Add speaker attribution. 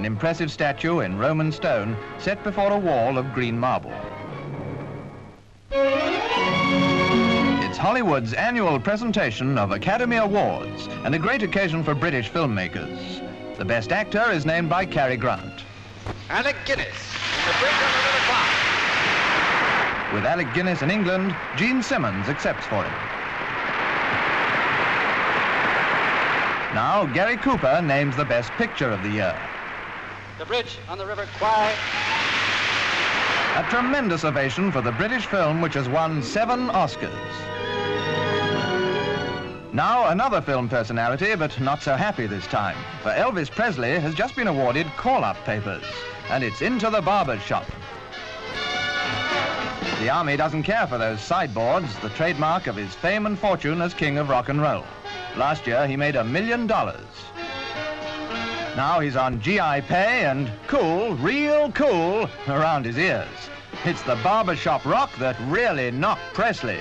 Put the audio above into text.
Speaker 1: an impressive statue in Roman stone set before a wall of green marble. It's Hollywood's annual presentation of Academy Awards and a great occasion for British filmmakers. The best actor is named by Cary Grant.
Speaker 2: Alec Guinness in The Bridge on the River Kwai.
Speaker 1: With Alec Guinness in England, Simmons accepts for him. Now, Gary Cooper names the best picture of the year.
Speaker 2: The Bridge on the River Kwai.
Speaker 1: A tremendous ovation for the British film which has won 7 Oscars. Now, another film personality, but not so happy this time, for Elvis Presley has just been awarded call-up papers, and it's into the barber's shop. The Army doesn't care for those sideboards, the trademark of his fame and fortune as king of rock and roll. Last year, he made $1 million. Now he's on GI pay and cool, real cool, around his ears. It's the barbershop rock that really knocked Presley.